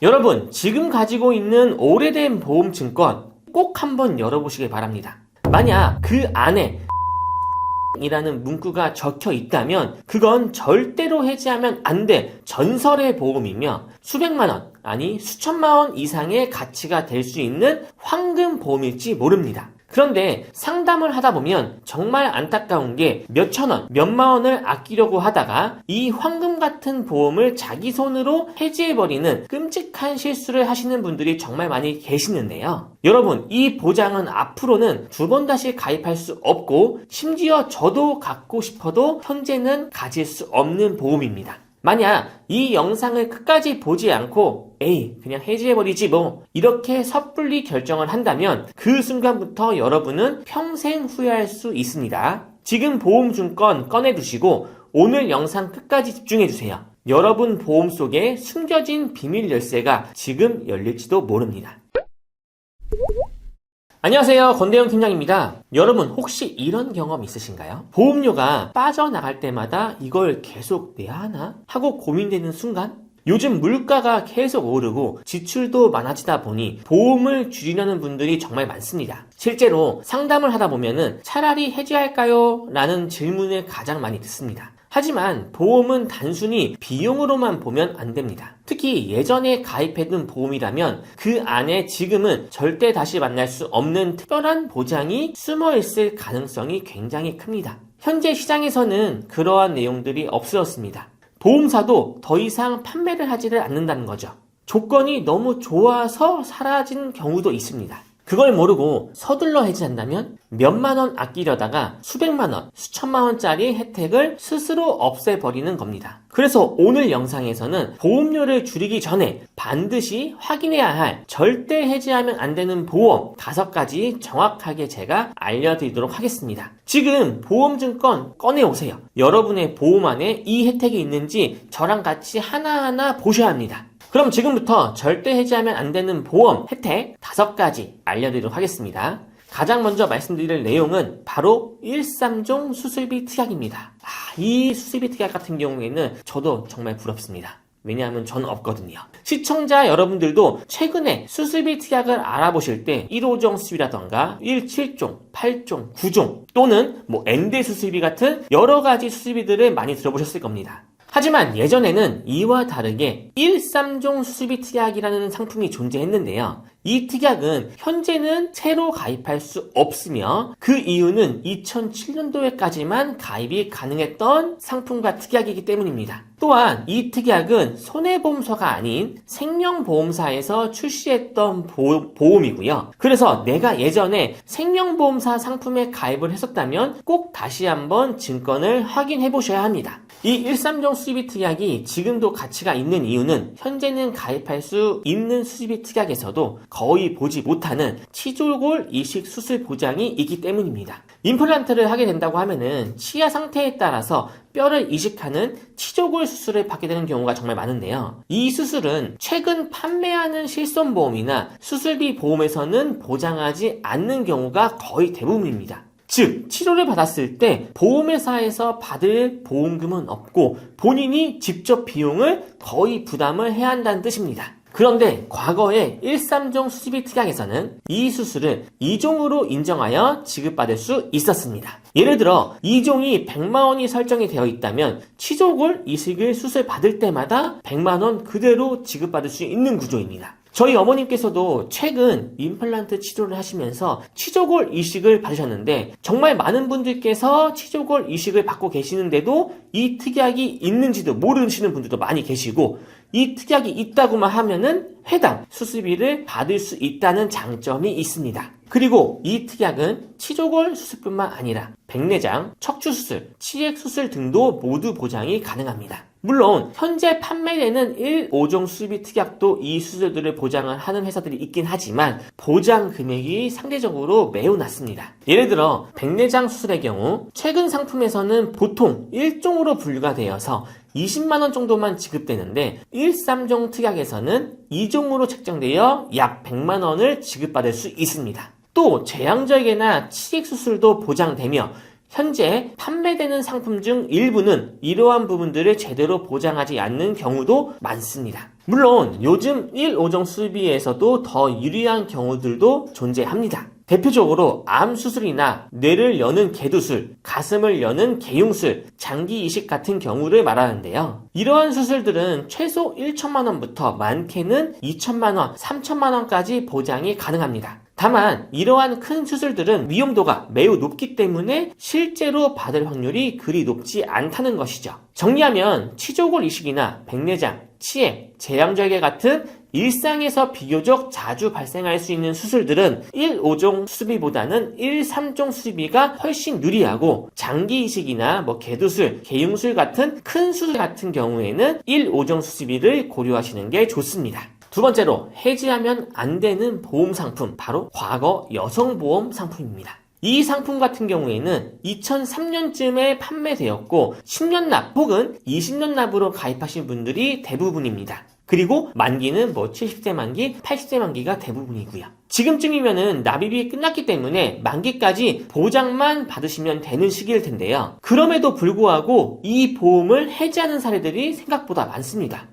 여러분, 지금 가지고 있는 오래된 보험증권 꼭 한번 열어보시길 바랍니다. 만약 그 안에 이라는 문구가 적혀 있다면 그건 절대로 해지하면 안 돼 전설의 보험이며 수백만 원, 아니 수천만 원 이상의 가치가 될 수 있는 황금 보험일지 모릅니다. 그런데 상담을 하다 보면 정말 안타까운 게 몇천 원, 몇만 원을 아끼려고 하다가 이 황금 같은 보험을 자기 손으로 해지해버리는 끔찍한 실수를 하시는 분들이 정말 많이 계시는데요. 여러분, 이 보장은 앞으로는 두 번 다시 가입할 수 없고 심지어 저도 갖고 싶어도 현재는 가질 수 없는 보험입니다. 만약 이 영상을 끝까지 보지 않고 에이 그냥 해지해버리지 뭐 이렇게 섣불리 결정을 한다면 그 순간부터 여러분은 평생 후회할 수 있습니다. 지금 보험증권 꺼내두시고 오늘 영상 끝까지 집중해주세요. 여러분 보험 속에 숨겨진 비밀 열쇠가 지금 열릴지도 모릅니다. 안녕하세요, 권대영 팀장입니다. 여러분 혹시 이런 경험 있으신가요? 보험료가 빠져나갈 때마다 이걸 계속 내야 하나? 하고 고민되는 순간? 요즘 물가가 계속 오르고 지출도 많아지다 보니 보험을 줄이려는 분들이 정말 많습니다. 실제로 상담을 하다 보면은 차라리 해지할까요? 라는 질문을 가장 많이 듣습니다. 하지만 보험은 단순히 비용으로만 보면 안 됩니다. 특히 예전에 가입해둔 보험이라면 그 안에 지금은 절대 다시 만날 수 없는 특별한 보장이 숨어있을 가능성이 굉장히 큽니다. 현재 시장에서는 그러한 내용들이 없어졌습니다. 보험사도 더 이상 판매를 하지를 않는다는 거죠. 조건이 너무 좋아서 사라진 경우도 있습니다. 그걸 모르고 서둘러 해지한다면 몇만 원 아끼려다가 수백만 원, 수천만 원짜리 혜택을 스스로 없애버리는 겁니다. 그래서 오늘 영상에서는 보험료를 줄이기 전에 반드시 확인해야 할 절대 해지하면 안 되는 보험 5가지 정확하게 제가 알려드리도록 하겠습니다. 지금 보험증권 꺼내오세요. 여러분의 보험 안에 이 혜택이 있는지 저랑 같이 하나하나 보셔야 합니다. 그럼 지금부터 절대 해지하면 안 되는 보험 혜택 5가지 알려드리도록 하겠습니다. 가장 먼저 말씀드릴 내용은 바로 1~3종 수술비 특약입니다. 이 수술비 특약 같은 경우에는 저도 정말 부럽습니다. 왜냐하면 저는 없거든요. 시청자 여러분들도 최근에 수술비 특약을 알아보실 때 1~5종 수술비라던가 1~7종, 8종, 9종 또는 엔대 수술비 같은 여러 가지 수술비들을 많이 들어보셨을 겁니다. 하지만 예전에는 이와 다르게 1~3종 수술비 특약이라는 상품이 존재했는데요. 이 특약은 현재는 새로 가입할 수 없으며 그 이유는 2007년도에까지만 가입이 가능했던 상품과 특약이기 때문입니다. 또한 이 특약은 손해보험사가 아닌 생명보험사에서 출시했던 보험이고요. 그래서 내가 예전에 생명보험사 상품에 가입을 했었다면 꼭 다시 한번 증권을 확인해 보셔야 합니다. 이 1~3종 수술비 특약이 지금도 가치가 있는 이유는 현재는 가입할 수 있는 수술비 특약에서도 거의 보지 못하는 치졸골 이식 수술 보장이 있기 때문입니다. 임플란트를 하게 된다고 하면은 치아 상태에 따라서 뼈를 이식하는 치조골 수술을 받게 되는 경우가 정말 많은데요. 이 수술은 최근 판매하는 실손보험이나 수술비 보험에서는 보장하지 않는 경우가 거의 대부분입니다. 즉, 치료를 받았을 때 보험회사에서 받을 보험금은 없고 본인이 직접 비용을 거의 부담을 해야 한다는 뜻입니다. 그런데 과거에 1~3종 수술비 특약에서는 이 수술을 2종으로 인정하여 지급받을 수 있었습니다. 예를 들어 2종이 100만 원이 설정이 되어 있다면 치조골 이식을 수술 받을 때마다 100만 원 그대로 지급받을 수 있는 구조입니다. 저희 어머님께서도 최근 임플란트 치료를 하시면서 치조골 이식을 받으셨는데 정말 많은 분들께서 치조골 이식을 받고 계시는데도 이 특약이 있는지도 모르시는 분들도 많이 계시고 이 특약이 있다고만 하면은 해당 수술비를 받을 수 있다는 장점이 있습니다. 그리고 이 특약은 치조골 수술뿐만 아니라 백내장, 척추수술, 치액수술 등도 모두 보장이 가능합니다. 물론 현재 판매되는 1~5종 수술비 특약도 이 수술들을 보장을 하는 회사들이 있긴 하지만 보장 금액이 상대적으로 매우 낮습니다. 예를 들어 백내장 수술의 경우 최근 상품에서는 보통 1종으로 분류가 되어서 20만 원 정도만 지급되는데 1~3종 특약에서는 2종으로 책정되어 약 100만 원을 지급받을 수 있습니다. 또 제왕절개나 치익수술도 보장되며 현재 판매되는 상품 중 일부는 이러한 부분들을 제대로 보장하지 않는 경우도 많습니다. 물론 요즘 1, 5종 수술비에서도 더 유리한 경우들도 존재합니다. 대표적으로 암 수술이나 뇌를 여는 개두술, 가슴을 여는 개용술, 장기 이식 같은 경우를 말하는데요. 이러한 수술들은 최소 1천만 원부터 많게는 2천만 원, 3천만 원까지 보장이 가능합니다. 다만 이러한 큰 수술들은 위험도가 매우 높기 때문에 실제로 받을 확률이 그리 높지 않다는 것이죠. 정리하면 치조골 이식이나 백내장, 치액, 제왕절개 같은 일상에서 비교적 자주 발생할 수 있는 수술들은 1, 5종 수술비보다는 1, 3종 수술비가 훨씬 유리하고, 장기 이식이나 개두술, 개용술 같은 큰 수술 같은 경우에는 1, 5종 수술비를 고려하시는 게 좋습니다. 두 번째로 해지하면 안 되는 보험 상품, 바로 과거 여성보험 상품입니다. 이 상품 같은 경우에는 2003년쯤에 판매되었고 10년 납 혹은 20년 납으로 가입하신 분들이 대부분입니다. 그리고 만기는 70세 만기, 80세 만기가 대부분이고요. 지금쯤이면은 납입이 끝났기 때문에 만기까지 보장만 받으시면 되는 시기일 텐데요. 그럼에도 불구하고 이 보험을 해지하는 사례들이 생각보다 많습니다.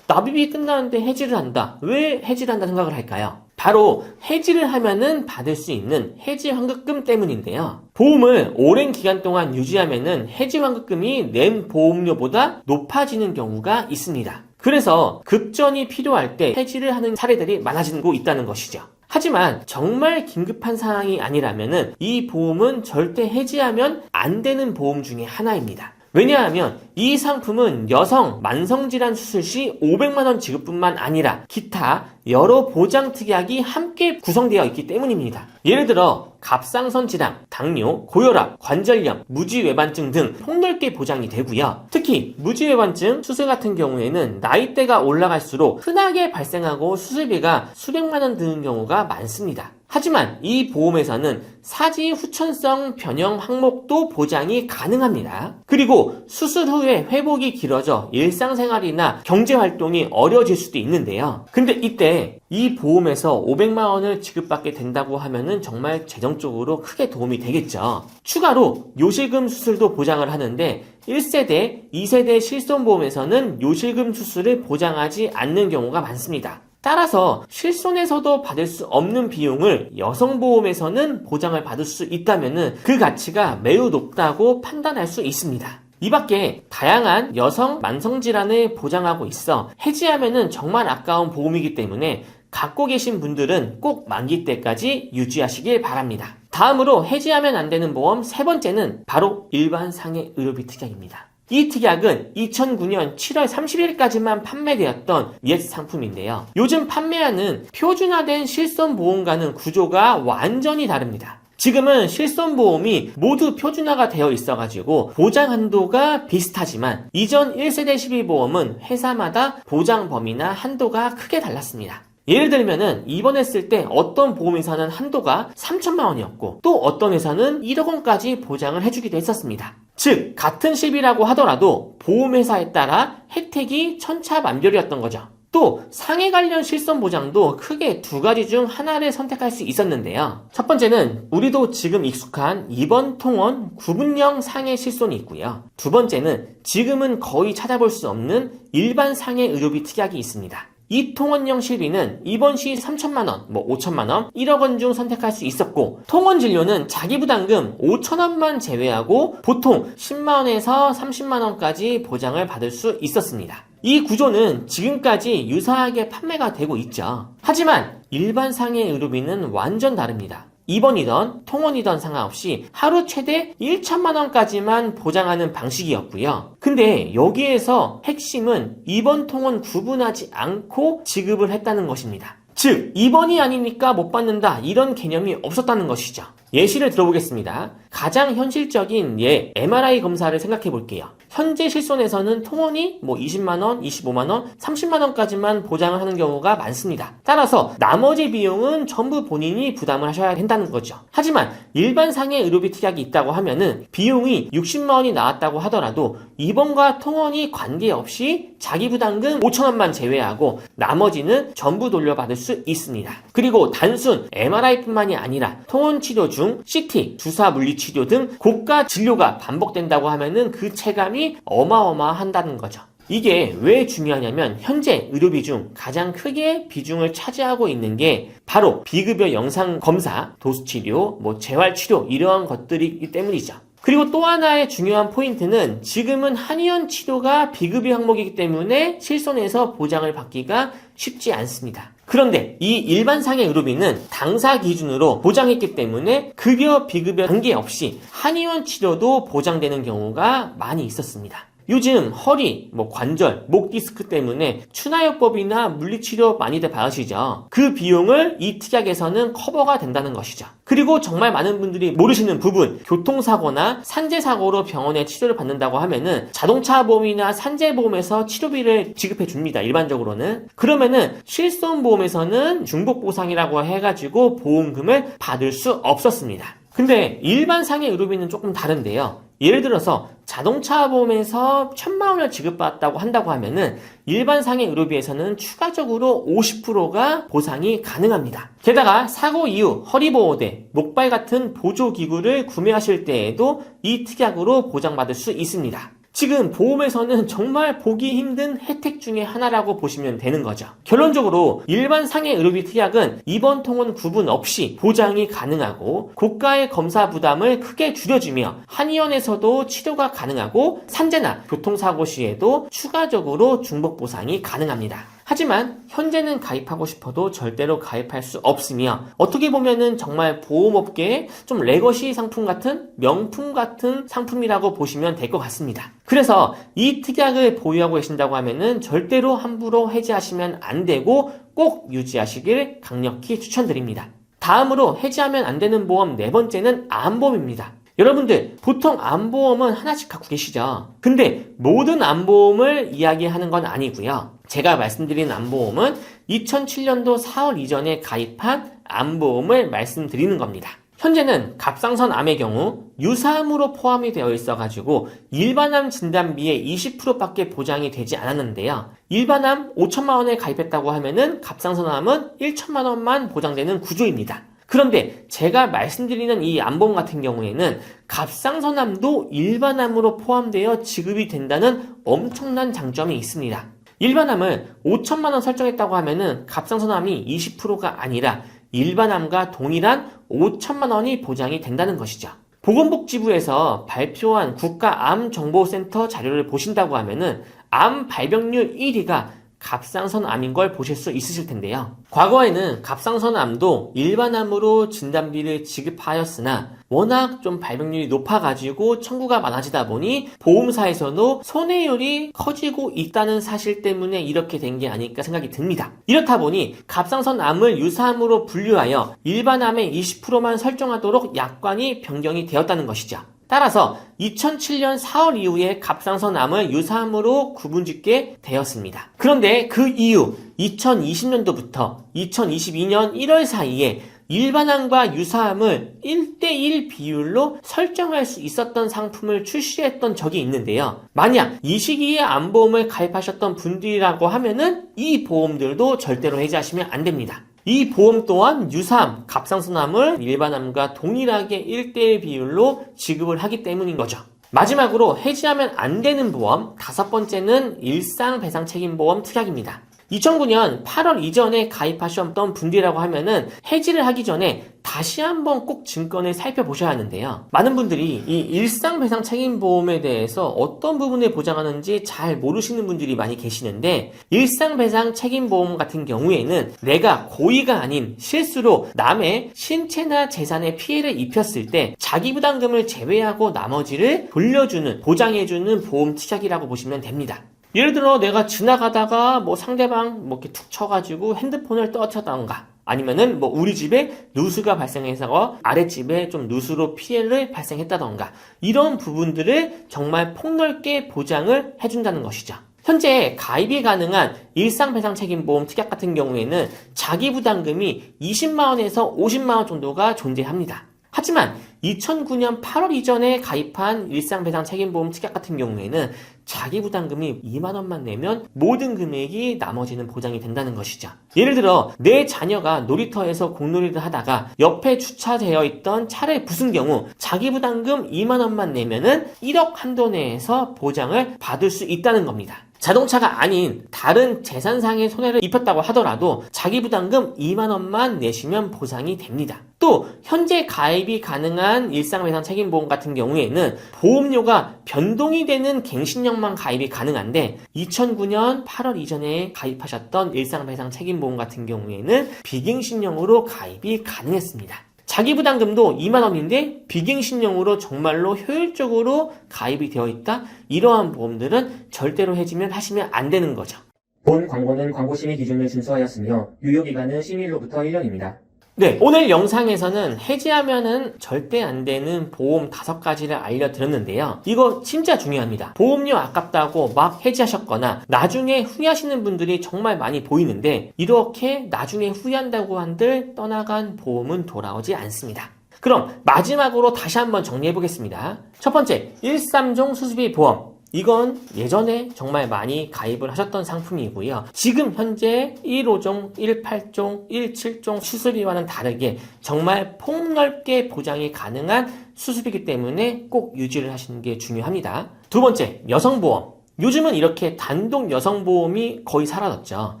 납입이 끝나는데 해지를 한다. 왜 해지를 한다 생각을 할까요? 바로 해지를 하면은 받을 수 있는 해지 환급금 때문인데요. 보험을 오랜 기간 동안 유지하면은 해지 환급금이 낸 보험료보다 높아지는 경우가 있습니다. 그래서 급전이 필요할 때 해지를 하는 사례들이 많아지고 있다는 것이죠. 하지만 정말 긴급한 상황이 아니라면은 이 보험은 절대 해지하면 안 되는 보험 중에 하나입니다. 왜냐하면 이 상품은 여성 만성질환 수술 시 500만원 지급뿐만 아니라 기타 여러 보장 특약이 함께 구성되어 있기 때문입니다. 예를 들어 갑상선 질환, 당뇨, 고혈압, 관절염, 무지외반증 등 폭넓게 보장이 되고요. 특히 무지외반증 수술 같은 경우에는 나이대가 올라갈수록 흔하게 발생하고 수술비가 수백만원 드는 경우가 많습니다. 하지만 이 보험에서는 사지 후천성 변형 항목도 보장이 가능합니다. 그리고 수술 후에 회복이 길어져 일상생활이나 경제활동이 어려워질 수도 있는데요. 근데 이때 이 보험에서 500만 원을 지급받게 된다고 하면은 정말 재정적으로 크게 도움이 되겠죠. 추가로 요실금 수술도 보장을 하는데 1세대, 2세대 실손보험에서는 요실금 수술을 보장하지 않는 경우가 많습니다. 따라서 실손에서도 받을 수 없는 비용을 여성보험에서는 보장을 받을 수 있다면 그 가치가 매우 높다고 판단할 수 있습니다. 이 밖에 다양한 여성 만성질환을 보장하고 있어 해지하면 정말 아까운 보험이기 때문에 갖고 계신 분들은 꼭 만기 때까지 유지하시길 바랍니다. 다음으로 해지하면 안 되는 보험 세 번째는 바로 일반 상해 의료비 특약입니다. 이 특약은 2009년 7월 30일까지만 판매되었던 옛 상품인데요. 요즘 판매하는 표준화된 실손보험과는 구조가 완전히 다릅니다. 지금은 실손보험이 모두 표준화가 되어 있어가지고 보장 한도가 비슷하지만 이전 1세대 12보험은 회사마다 보장 범위나 한도가 크게 달랐습니다. 예를 들면은 입원했을 때 어떤 보험회사는 한도가 3천만 원이었고 또 어떤 회사는 1억 원까지 보장을 해주기도 했었습니다. 즉 같은 시비라고 하더라도 보험회사에 따라 혜택이 천차만별이었던 거죠. 또 상해 관련 실손 보장도 크게 두 가지 중 하나를 선택할 수 있었는데요. 첫 번째는 우리도 지금 익숙한 입원 통원 구분형 상해 실손이 있고요. 두 번째는 지금은 거의 찾아볼 수 없는 일반 상해 의료비 특약이 있습니다. 이 통원형 실비는 입원 시 3천만원, 5천만원, 1억원 중 선택할 수 있었고 통원 진료는 자기부담금 5천원만 제외하고 보통 10만원에서 30만원까지 보장을 받을 수 있었습니다. 이 구조는 지금까지 유사하게 판매가 되고 있죠. 하지만 일반 상해 의료비는 완전 다릅니다. 입원이던 통원이던 상관없이 하루 최대 1천만원까지만 보장하는 방식이었고요. 근데 여기에서 핵심은 입원 통원 구분하지 않고 지급을 했다는 것입니다. 즉 입원이 아니니까 못 받는다 이런 개념이 없었다는 것이죠. 예시를 들어보겠습니다. 가장 현실적인 MRI 검사를 생각해 볼게요. 현재 실손에서는 통원이 20만원, 25만원, 30만원까지만 보장을 하는 경우가 많습니다. 따라서 나머지 비용은 전부 본인이 부담을 하셔야 된다는 거죠. 하지만 일반 상해 의료비 특약이 있다고 하면은 비용이 60만원이 나왔다고 하더라도 입원과 통원이 관계없이 자기 부담금 5천원만 제외하고 나머지는 전부 돌려받을 수 있습니다. 그리고 단순 MRI뿐만이 아니라 통원 치료 중 CT, 주사 물리치료 등 고가 진료가 반복된다고 하면은 그 체감이 어마어마한다는 거죠. 이게 왜 중요하냐면 현재 의료비 중 가장 크게 비중을 차지하고 있는 게 바로 비급여 영상검사, 도수치료, 재활치료 이러한 것들이기 때문이죠. 그리고 또 하나의 중요한 포인트는 지금은 한의원 치료가 비급여 항목이기 때문에 실손에서 보장을 받기가 쉽지 않습니다. 그런데 이 일반상해 의료비는 당사 기준으로 보장했기 때문에 급여, 비급여 관계없이 한의원 치료도 보장되는 경우가 많이 있었습니다. 요즘 허리, 관절, 목 디스크 때문에 추나요법이나 물리치료 많이들 받으시죠. 그 비용을 이 특약에서는 커버가 된다는 것이죠. 그리고 정말 많은 분들이 모르시는 부분, 교통사고나 산재사고로 병원에 치료를 받는다고 하면은 자동차 보험이나 산재보험에서 치료비를 지급해 줍니다. 일반적으로는. 그러면은 실손보험에서는 중복보상이라고 해가지고 보험금을 받을 수 없었습니다. 근데 일반 상해 의료비는 조금 다른데요. 예를 들어서 자동차 보험에서 1,000만 원을 지급받았다고 한다고 하면은 일반 상해 의료비에서는 추가적으로 50%가 보상이 가능합니다. 게다가 사고 이후 허리보호대, 목발 같은 보조기구를 구매하실 때에도 이 특약으로 보장받을 수 있습니다. 지금 보험에서는 정말 보기 힘든 혜택 중에 하나라고 보시면 되는 거죠. 결론적으로 일반 상해 의료비 특약은 입원 통원 구분 없이 보장이 가능하고 고가의 검사 부담을 크게 줄여주며 한의원에서도 치료가 가능하고 산재나 교통사고 시에도 추가적으로 중복 보상이 가능합니다. 하지만 현재는 가입하고 싶어도 절대로 가입할 수 없으며 어떻게 보면은 정말 보험업계의 좀 레거시 상품 같은 명품 같은 상품이라고 보시면 될 것 같습니다. 그래서 이 특약을 보유하고 계신다고 하면은 절대로 함부로 해지하시면 안 되고 꼭 유지하시길 강력히 추천드립니다. 다음으로 해지하면 안 되는 보험 네 번째는 암보험입니다. 여러분들 보통 암보험은 하나씩 갖고 계시죠. 근데 모든 암보험을 이야기하는 건 아니고요. 제가 말씀드린 암보험은 2007년도 4월 이전에 가입한 암보험을 말씀드리는 겁니다. 현재는 갑상선 암의 경우 유사암으로 포함이 되어 있어가지고 일반암 진단비의 20%밖에 보장이 되지 않았는데요. 일반암 5천만 원에 가입했다고 하면은 갑상선암은 1천만 원만 보장되는 구조입니다. 그런데 제가 말씀드리는 이 암보험 같은 경우에는 갑상선암도 일반암으로 포함되어 지급이 된다는 엄청난 장점이 있습니다. 일반암을 5천만 원 설정했다고 하면은 갑상선암이 20%가 아니라 일반암과 동일한 5천만 원이 보장이 된다는 것이죠. 보건복지부에서 발표한 국가암정보센터 자료를 보신다고 하면은 암 발병률 1위가 갑상선암인 걸 보실 수 있으실 텐데요. 과거에는 갑상선암도 일반암으로 진단비를 지급하였으나 워낙 좀 발병률이 높아가지고 청구가 많아지다 보니 보험사에서도 손해율이 커지고 있다는 사실 때문에 이렇게 된 게 아닐까 생각이 듭니다. 이렇다 보니 갑상선암을 유사암으로 분류하여 일반암의 20%만 설정하도록 약관이 변경이 되었다는 것이죠. 따라서 2007년 4월 이후에 갑상선암을 유사암으로 구분짓게 되었습니다. 그런데 그 이후 2020년도부터 2022년 1월 사이에 일반암과 유사암을 1대1 비율로 설정할 수 있었던 상품을 출시했던 적이 있는데요. 만약 이 시기에 암보험을 가입하셨던 분들이라고 하면은 이 보험들도 절대로 해지하시면 안 됩니다. 이 보험 또한 유사암, 갑상선암을 일반암과 동일하게 1대1 비율로 지급을 하기 때문인 거죠. 마지막으로 해지하면 안 되는 보험, 다섯 번째는 일상배상책임보험 특약입니다. 2009년 8월 이전에 가입하셨던 분들이라고 하면은 해지를 하기 전에 다시 한번 꼭 증권을 살펴보셔야 하는데요. 많은 분들이 이 일상배상 책임보험에 대해서 어떤 부분을 보장하는지 잘 모르시는 분들이 많이 계시는데 일상배상 책임보험 같은 경우에는 내가 고의가 아닌 실수로 남의 신체나 재산에 피해를 입혔을 때 자기부담금을 제외하고 나머지를 돌려주는, 보장해주는 보험 특약이라고 보시면 됩니다. 예를 들어 내가 지나가다가 상대방 이렇게 툭 쳐가지고 핸드폰을 떨어뜨렸다던가 아니면은 우리 집에 누수가 발생해서 아랫집에 좀 누수로 피해를 발생했다던가 이런 부분들을 정말 폭넓게 보장을 해준다는 것이죠. 현재 가입이 가능한 일상배상책임보험 특약 같은 경우에는 자기부담금이 20만원에서 50만원 정도가 존재합니다. 하지만 2009년 8월 이전에 가입한 일상배상책임보험 특약 같은 경우에는 자기부담금이 2만원만 내면 모든 금액이 나머지는 보장이 된다는 것이죠. 예를 들어 내 자녀가 놀이터에서 공놀이를 하다가 옆에 주차되어 있던 차를 부순 경우 자기부담금 2만원만 내면은 1억 한도 내에서 보장을 받을 수 있다는 겁니다. 자동차가 아닌 다른 재산상의 손해를 입혔다고 하더라도 자기 부담금 2만 원만 내시면 보상이 됩니다. 또 현재 가입이 가능한 일상배상 책임보험 같은 경우에는 보험료가 변동이 되는 갱신형만 가입이 가능한데 2009년 8월 이전에 가입하셨던 일상배상 책임보험 같은 경우에는 비갱신형으로 가입이 가능했습니다. 자기 부담금도 2만 원인데 비갱신형으로 정말로 효율적으로 가입이 되어 있다? 이러한 보험들은 절대로 해지면 하시면 안 되는 거죠. 본 광고는 광고심의 기준을 준수하였으며 유효기간은 심의일로부터 1년입니다. 네, 오늘 영상에서는 해지하면은 절대 안 되는 보험 5가지를 알려드렸는데요. 이거 진짜 중요합니다. 보험료 아깝다고 막 해지하셨거나 나중에 후회하시는 분들이 정말 많이 보이는데 이렇게 나중에 후회한다고 한들 떠나간 보험은 돌아오지 않습니다. 그럼 마지막으로 다시 한번 정리해 보겠습니다. 첫 번째, 1~3종 수수비 보험. 이건 예전에 정말 많이 가입을 하셨던 상품이고요. 지금 현재 1~5종, 1~8종, 1~7종 수수비와는 다르게 정말 폭넓게 보장이 가능한 수수비이기 때문에 꼭 유지를 하시는 게 중요합니다. 두 번째, 여성보험. 요즘은 이렇게 단독 여성보험이 거의 사라졌죠.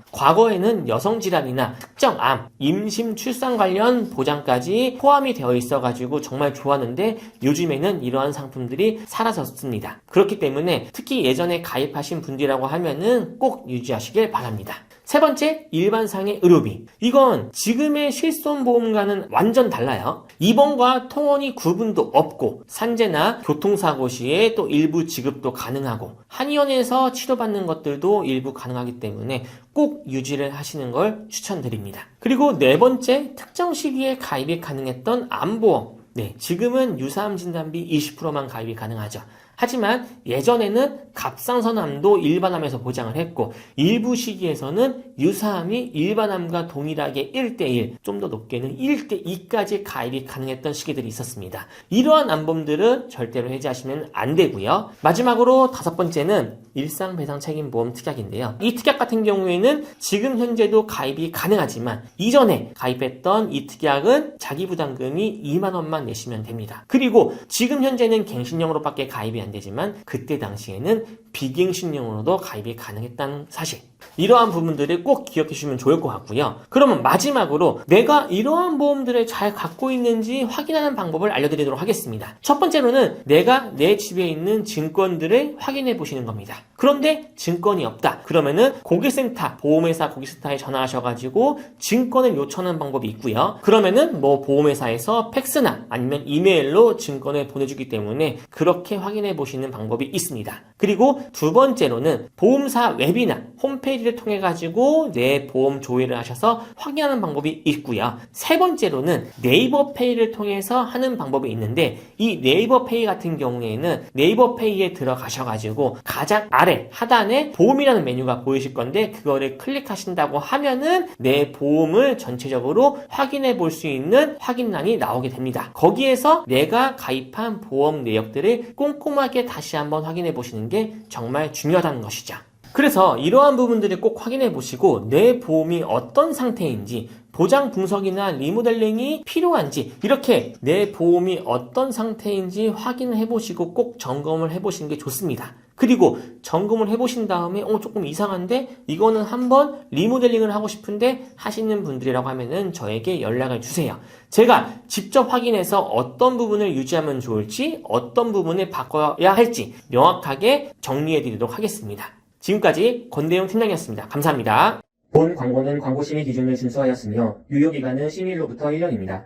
과거에는 여성질환이나 특정 암, 임신, 출산 관련 보장까지 포함이 되어 있어가지고 정말 좋았는데 요즘에는 이러한 상품들이 사라졌습니다. 그렇기 때문에 특히 예전에 가입하신 분들이라고 하면은 꼭 유지하시길 바랍니다. 세 번째, 일반상의 의료비. 이건 지금의 실손보험과는 완전 달라요. 입원과 통원이 구분도 없고 산재나 교통사고 시에 또 일부 지급도 가능하고 한의원에서 치료받는 것들도 일부 가능하기 때문에 꼭 유지를 하시는 걸 추천드립니다. 그리고 네 번째, 특정 시기에 가입이 가능했던 암보험. 네, 지금은 유사암 진단비 20%만 가입이 가능하죠. 하지만 예전에는 갑상선암도 일반암에서 보장을 했고 일부 시기에서는 유사암이 일반암과 동일하게 1:1, 좀 더 높게는 1:2까지 가입이 가능했던 시기들이 있었습니다. 이러한 암보험들은 절대로 해지하시면 안 되고요. 마지막으로 5번째는 일상배상책임보험 특약인데요. 이 특약 같은 경우에는 지금 현재도 가입이 가능하지만 이전에 가입했던 이 특약은 자기 부담금이 2만 원만 내시면 됩니다. 그리고 지금 현재는 갱신형으로밖에 가입이 안 되지만 그때 당시에는 비갱신형으로도 가입이 가능했다는 사실, 이러한 부분들을 꼭 기억해 주시면 좋을 것 같고요. 그러면 마지막으로 내가 이러한 보험들을 잘 갖고 있는지 확인하는 방법을 알려드리도록 하겠습니다. 첫 번째로는 내가 내 집에 있는 증권들을 확인해 보시는 겁니다. 그런데 증권이 없다. 그러면은 고객센터, 보험회사 고객센터에 전화하셔가지고 증권을 요청하는 방법이 있고요. 그러면은 뭐 보험회사에서 팩스나 아니면 이메일로 증권을 보내주기 때문에 그렇게 확인해 보시는 방법이 있습니다. 그리고 두 번째로는 보험사 웹이나 홈페이지를 통해 가지고 내 보험 조회를 하셔서 확인하는 방법이 있고요. 세 번째로는 네이버페이를 통해서 하는 방법이 있는데 이 네이버페이 같은 경우에는 네이버페이에 들어가셔가지고 가장 아래 하단에 보험이라는 메뉴가 보이실 건데 그거를 클릭하신다고 하면은 내 보험을 전체적으로 확인해 볼 수 있는 확인란이 나오게 됩니다. 거기에서 내가 가입한 보험 내역들을 꼼꼼하게 다시 한번 확인해 보시는 게 정말 중요하다는 것이죠. 그래서 이러한 부분들을 꼭 확인해 보시고 내 보험이 어떤 상태인지, 보장 분석이나 리모델링이 필요한지, 이렇게 내 보험이 어떤 상태인지 확인을 해보시고 꼭 점검을 해보시는 게 좋습니다. 그리고 점검을 해보신 다음에 조금 이상한데 이거는 한번 리모델링을 하고 싶은데 하시는 분들이라고 하면은 저에게 연락을 주세요. 제가 직접 확인해서 어떤 부분을 유지하면 좋을지, 어떤 부분을 바꿔야 할지 명확하게 정리해 드리도록 하겠습니다. 지금까지 권대용 팀장이었습니다. 감사합니다. 본 광고는 광고심의 기준을 준수하였으며 유효기간은 심의일로부터 1년입니다.